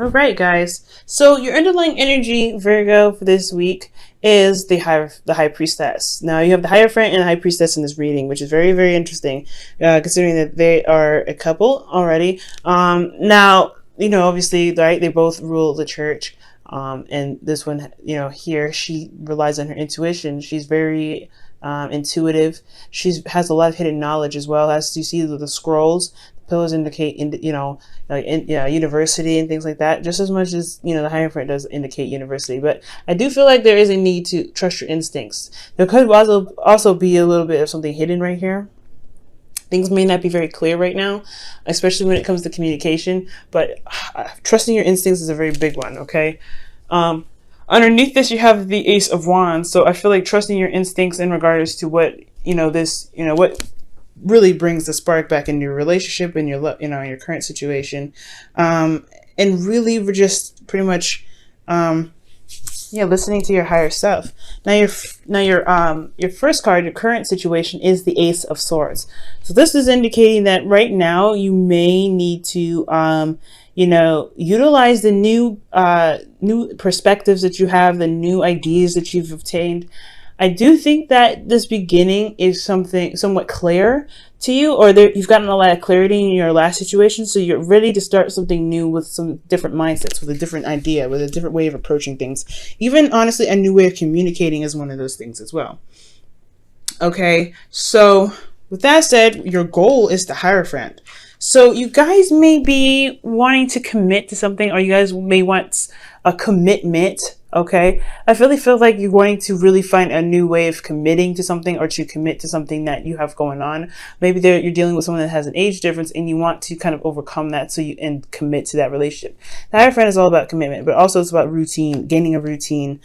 All right, guys. So your underlying energy, Virgo, for this week is the high priestess. Now you have the Hierophant and the high priestess in this reading, which is very, very interesting, considering that they are a couple already. Now obviously, right? They both rule the church. And this one, here she relies on her intuition. She's very intuitive. She has a lot of hidden knowledge as well. As you see with the scrolls, the pillars indicate, university and things like that, just as much as, the Hierophant does indicate university. But I do feel like there is a need to trust your instincts. There could also be a little bit of something hidden right here. Things may not be very clear right now, especially when it comes to communication, but trusting your instincts is a very big one, okay? Underneath this, you have the Ace of Wands. So I feel like trusting your instincts in regards to what, what really brings the spark back in your relationship and your, your current situation. And really we're just pretty much, listening to your higher self. Now your first card, your current situation, is the Ace of Swords. So this is indicating that right now you may need to utilize the new perspectives that you have, the new ideas that you've obtained. I do think that this beginning is something somewhat clear to you, or you've gotten a lot of clarity in your last situation, so you're ready to start something new with some different mindsets, with a different idea, with a different way of approaching things. Even, honestly, a new way of communicating is one of those things as well. Okay, so with that said, your goal is the Hierophant. So you guys may be wanting to commit to something, or you guys may want a commitment. Okay, I really feel like you're going to really find a new way of committing to something, or to commit to something that you have going on. Maybe you're dealing with someone that has an age difference and you want to kind of overcome that and commit to that relationship. The Hierophant is all about commitment, but also it's about routine, gaining a routine,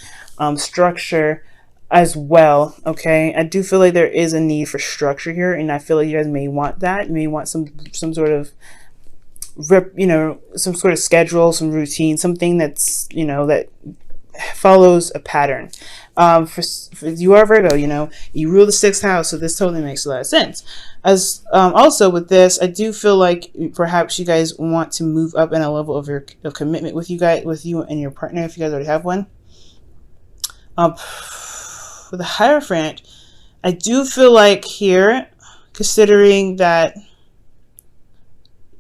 structure as well. Okay, I do feel like there is a need for structure here, and I feel like you guys may want that. You may want some sort of some sort of schedule, some routine, something that's that follows a pattern. For you are Virgo, you rule the 6th house, so this totally makes a lot of sense. As also with this, I do feel like perhaps you guys want to move up in a level of commitment with you and your partner, if you guys already have one. For the Hierophant, I do feel like here, considering that,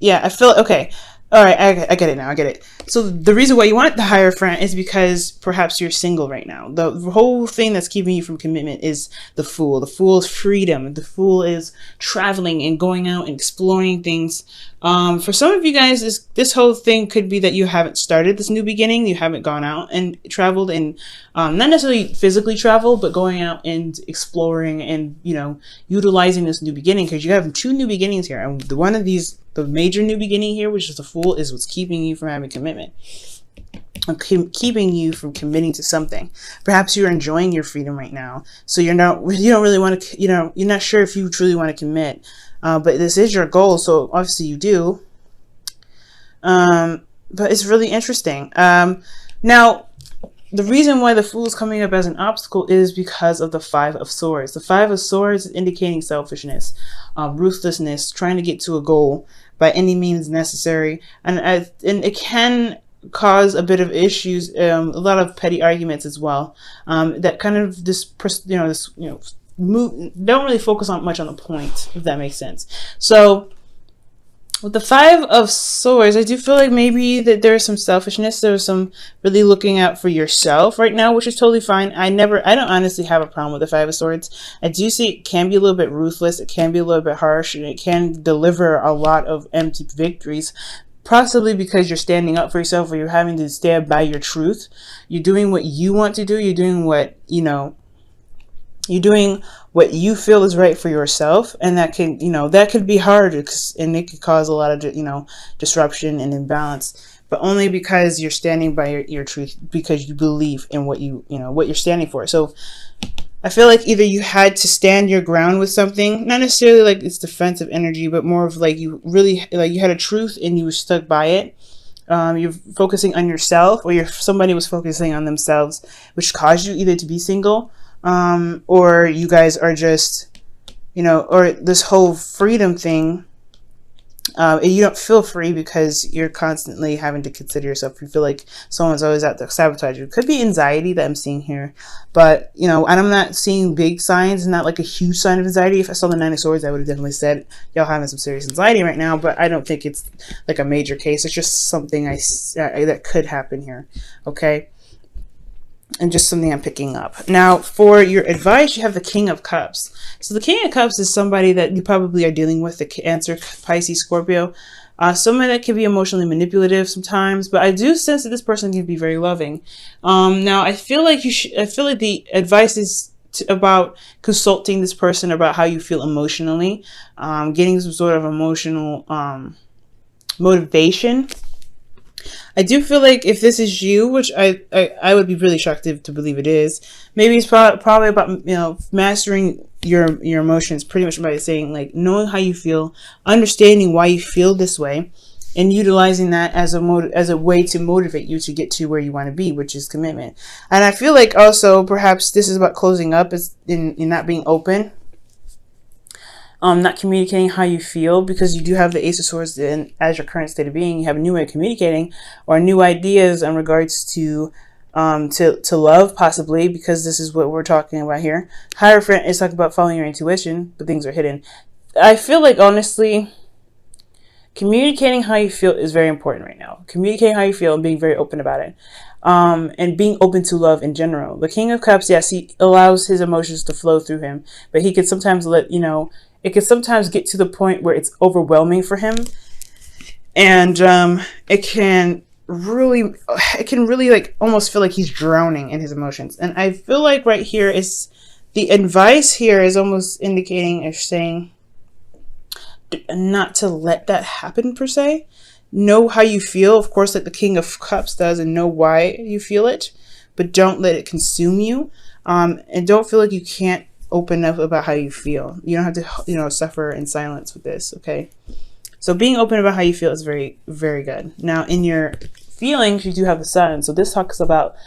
I feel okay. All right, I get it now. I get it. So the reason why you want the Hierophant is because perhaps you're single right now. The whole thing that's keeping you from commitment is the Fool. The Fool is freedom. The Fool is traveling and going out and exploring things. For some of you guys, this whole thing could be that you haven't started this new beginning. You haven't gone out and traveled, and not necessarily physically travel, but going out and exploring and, utilizing this new beginning, because you have 2 new beginnings here. And one of these, the major new beginning here, which is the Fool, is what's keeping you from having commitment, keeping you from committing to something. Perhaps you're enjoying your freedom right now, so you don't really want to, you're not sure if you truly want to commit, but this is your goal, so obviously you do. But it's really interesting. Now, the reason why the Fool is coming up as an obstacle is because of the 5 of Swords. The 5 of Swords is indicating selfishness, ruthlessness, trying to get to a goal by any means necessary, and it can cause a bit of issues, a lot of petty arguments as well. That kind of don't really focus on much on the point, if that makes sense. So with the 5 of Swords, I do feel like maybe that there's some selfishness. There's some really looking out for yourself right now, which is totally fine. I don't honestly have a problem with the 5 of Swords. I do see it can be a little bit ruthless. It can be a little bit harsh, and it can deliver a lot of empty victories, possibly because you're standing up for yourself, or you're having to stand by your truth. You're doing what you want to do. You're doing what, you're doing what you feel is right for yourself, and that can, that could be hard, and it could cause a lot of, disruption and imbalance, but only because you're standing by your truth, because you believe in what what you're standing for. So I feel like either you had to stand your ground with something, not necessarily like it's defensive energy, but more of like you really, like you had a truth and you were stuck by it. You're focusing on yourself, or somebody was focusing on themselves, which caused you either to be single, or you guys are just, or this whole freedom thing You don't feel free because you're constantly having to consider yourself. You feel like someone's always out to sabotage you. It could be anxiety that I'm seeing here, but you know, and I'm not seeing big signs, not like a huge sign of anxiety. If I saw the Nine of Swords, I would have definitely said y'all having some serious anxiety right now, but I don't think it's like a major case. It's just something that could happen here. Okay. And just something I'm picking up. Now, for your advice, you have the King of Cups. So the King of Cups is somebody that you probably are dealing with, the Cancer, Pisces, Scorpio. Someone that can be emotionally manipulative sometimes, but I do sense that this person can be very loving. Now, I feel like the advice is about consulting this person about how you feel emotionally, getting some sort of emotional motivation. I do feel like if this is you, which I would be really shocked to believe it is, maybe it's probably about, you know, mastering your emotions, pretty much by saying, like, knowing how you feel, understanding why you feel this way, and utilizing that as a way to motivate you to get to where you want to be, which is commitment. And I feel like also perhaps this is about closing up, is in not being open. Not communicating how you feel, because you do have the Ace of Swords in, as your current state of being. You have a new way of communicating or new ideas in regards to love, possibly, because this is what we're talking about here. Hierophant is talking about following your intuition, but things are hidden. I feel like, honestly, communicating how you feel is very important right now. Communicating how you feel and being very open about it. And being open to love in general. The King of Cups, yes, he allows his emotions to flow through him, but he could sometimes it can sometimes get to the point where it's overwhelming for him. And it can really like almost feel like he's drowning in his emotions. And I feel like right here is the advice here is almost indicating or saying not to let that happen per se. Know how you feel, of course, like the King of Cups does, and know why you feel it, but don't let it consume you. And don't feel like you can't open up about how you feel. You don't have to, you know, suffer in silence with this. Okay. So being open about how you feel is very, very good. Now, in your feelings, you do have the Sun. So this talks about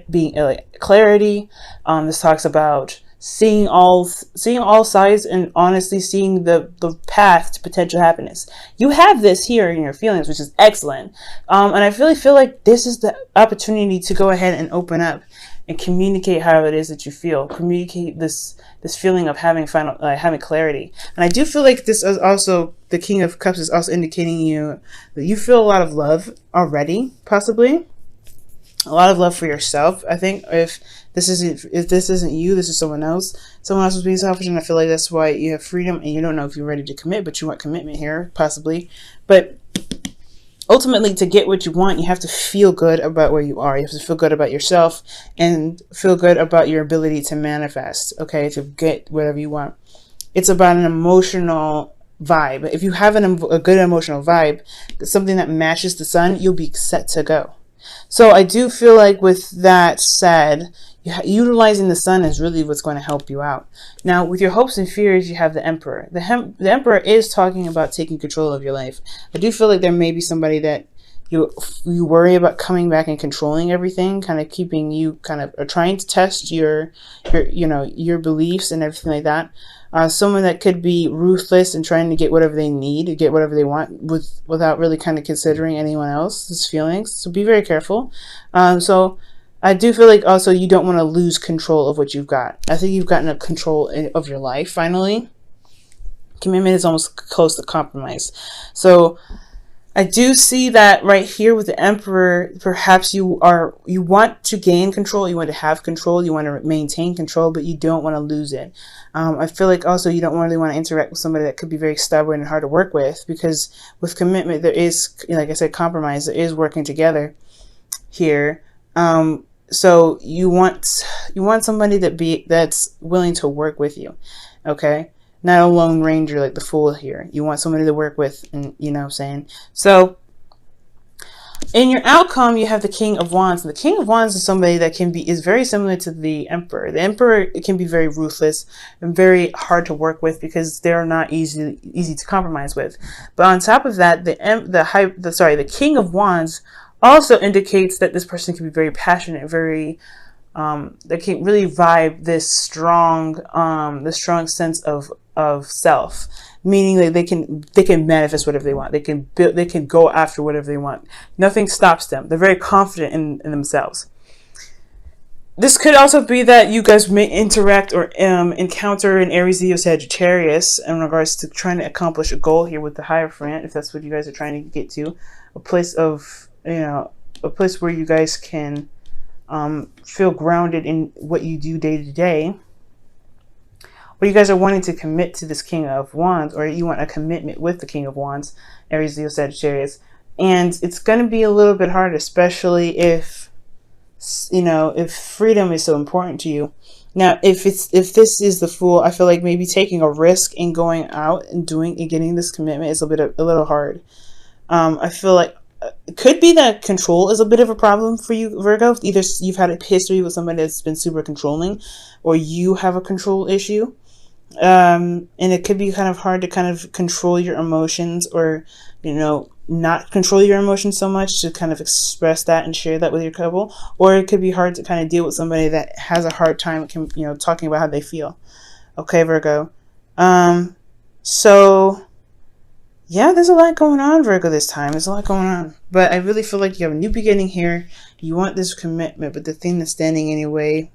being clarity. This talks about seeing all sides and honestly seeing the path to potential happiness. You have this here in your feelings, which is excellent. And I really feel like this is the opportunity to go ahead and open up and communicate how it is that you feel. Communicate this feeling of having having clarity. And I do feel like this is also, the King of Cups is also indicating you that you feel a lot of love already, possibly a lot of love for yourself. I think if this isn't you, this is someone else. Someone else is being selfish, and I feel like that's why you have freedom and you don't know if you're ready to commit, but you want commitment here, possibly. But ultimately, to get what you want, you have to feel good about where you are. You have to feel good about yourself and feel good about your ability to manifest, okay, to get whatever you want. It's about an emotional vibe. If you have a good emotional vibe, something that matches the Sun, you'll be set to go. So I do feel like, with that said, utilizing the Sun is really what's going to help you out. Now, with your hopes and fears, you have the Emperor. The Emperor is talking about taking control of your life. I do feel like there may be somebody that you worry about coming back and controlling everything, kind of keeping you trying to test your beliefs and everything like that. Someone that could be ruthless and trying to get whatever they need, get whatever they want, without really kind of considering anyone else's feelings. So be very careful. So I do feel like also you don't want to lose control of what you've got. I think you've gotten a control of your life finally. Commitment is almost close to compromise. So I do see that right here with the Emperor. Perhaps you want to gain control, you want to have control, you want to maintain control, but you don't want to lose it. I feel like also you don't really want to interact with somebody that could be very stubborn and hard to work with, because with commitment there is, like I said, compromise. There is working together here. So you want somebody that's willing to work with you, okay? Not a lone ranger like the Fool here. You want somebody to work with, and you know what I'm saying? So in your outcome, you have the King of Wands. And the King of Wands is somebody that is very similar to the Emperor. The Emperor can be very ruthless and very hard to work with, because they're not easy to compromise with. But on top of that, the King of Wands also indicates that this person can be very passionate, very they can really vibe this strong sense of of self, meaning that they can manifest whatever they want. They can build, they can go after whatever they want. Nothing stops them. They're very confident in themselves. This could also be that you guys may interact or encounter an Aries, Leo, Sagittarius in regards to trying to accomplish a goal here with the Hierophant, if that's what you guys are trying to get to, a place of, a place where you guys can feel grounded in what you do day to day. Or you guys are wanting to commit to this King of Wands, or you want a commitment with the King of Wands, Aries, Leo, Sagittarius. And it's going to be a little bit hard, especially if, if freedom is so important to you. Now, if this is the Fool, I feel like maybe taking a risk and going out and getting this commitment is a little hard. I feel like it could be that control is a bit of a problem for you, Virgo. Either you've had a history with somebody that's been super controlling, or you have a control issue. And it could be kind of hard to kind of control your emotions, or, not control your emotions so much to kind of express that and share that with your couple. Or it could be hard to kind of deal with somebody that has a hard time, talking about how they feel. Okay, Virgo. So yeah, there's a lot going on, Virgo, this time. There's a lot going on. But I really feel like you have a new beginning here. You want this commitment, but the thing that's standing in your way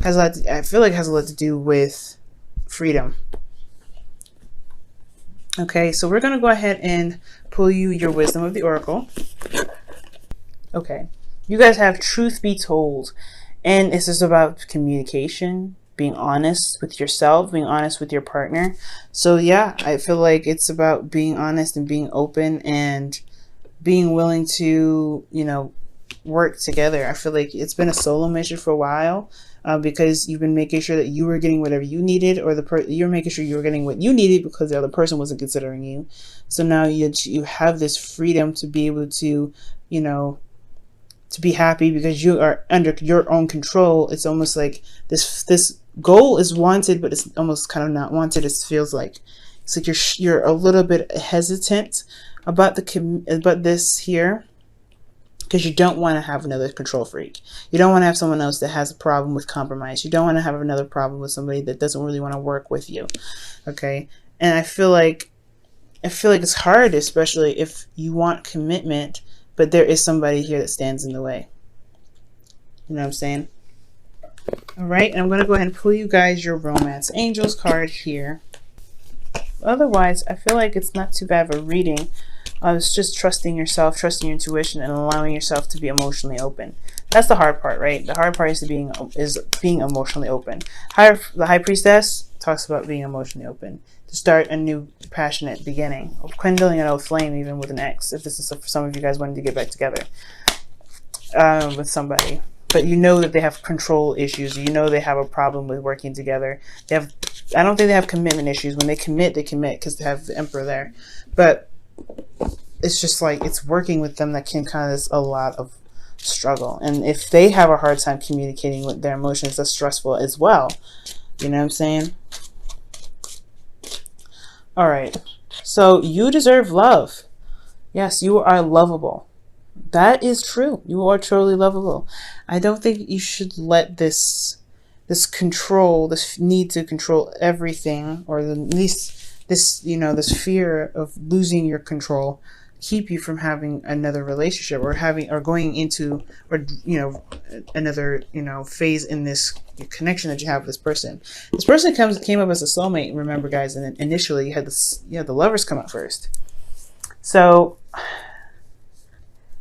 has a lot to do with freedom. Okay, so we're going to go ahead and pull you your Wisdom of the Oracle. Okay, you guys have Truth Be Told, and this is about communication, being honest with yourself, being honest with your partner. So yeah, I feel like it's about being honest and being open and being willing to, work together. I feel like it's been a solo mission for a while. Because you've been making sure that you were getting whatever you needed, or you're making sure you were getting what you needed because the other person wasn't considering you. So now you have this freedom to be able to, to be happy because you are under your own control. It's almost like this goal is wanted, but it's almost kind of not wanted. It feels like it's like you're a little bit hesitant about this here, because you don't want to have another control freak. You don't want to have someone else that has a problem with compromise. You don't want to have another problem with somebody that doesn't really want to work with you. Okay? And I feel like it's hard, especially if you want commitment, but there is somebody here that stands in the way. You know what I'm saying? All right, and I'm going to go ahead and pull you guys your Romance Angels card here. Otherwise, I feel like it's not too bad of a reading. It's just trusting yourself, trusting your intuition, and allowing yourself to be emotionally open. That's the hard part, right? The hard part is being emotionally open. The High Priestess talks about being emotionally open to start a new passionate beginning, of kindling an old flame, even with an ex. If this is for some of you guys wanting to get back together with somebody, but you know that they have control issues. You know they have a problem with working together. I don't think they have commitment issues. When they commit because they have the Emperor there, but it's just like it's working with them that can cause a lot of struggle. And if they have a hard time communicating with their emotions, that's stressful as well. You know what I'm saying? All right. So you deserve love. Yes, you are lovable. That is true. You are truly lovable. I don't think you should let this control, this need to control everything, or at least this fear of losing your control, keep you from having another relationship, or going into, another, phase in this connection that you have with this person. This person came up as a soulmate, remember, guys, and then initially you had the Lovers come up first. So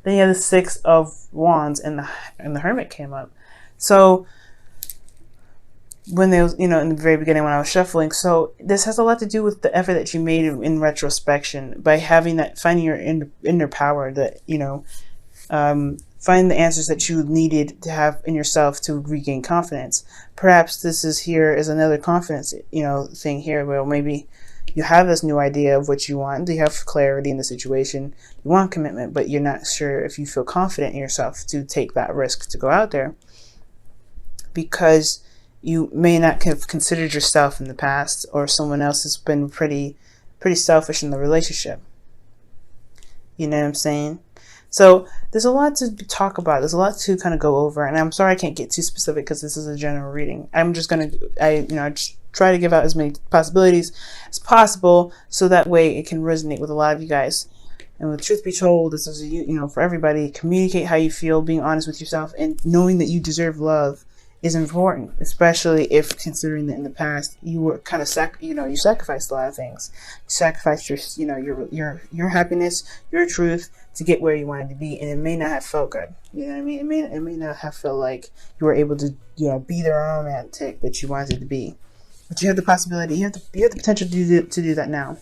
then you have the Six of Wands, and the Hermit came up. So when they was, in the very beginning when I was shuffling. So this has a lot to do with the effort that you made in retrospection, by finding your inner power, that, find the answers that you needed to have in yourself to regain confidence. Perhaps this is another confidence, thing here, where maybe you have this new idea of what you want. You have clarity in the situation. You want commitment, but you're not sure if you feel confident in yourself to take that risk to go out there, because you may not have considered yourself in the past, or someone else has been pretty selfish in the relationship. You know what I'm saying? So there's a lot to talk about. There's a lot to kind of go over, and I'm sorry I can't get too specific because this is a general reading. I'm just gonna, I just try to give out as many possibilities as possible, so that way it can resonate with a lot of you guys. And with truth be told, this is for everybody. Communicate how you feel, being honest with yourself, and knowing that you deserve love is important, especially if considering that in the past you were kind of you sacrificed a lot of things. You sacrificed your happiness, your truth to get where you wanted to be, and it may not have felt good. You know what I mean? It may not have felt like you were able to be the romantic that you wanted to be. But you have the possibility, you have the potential to do that now.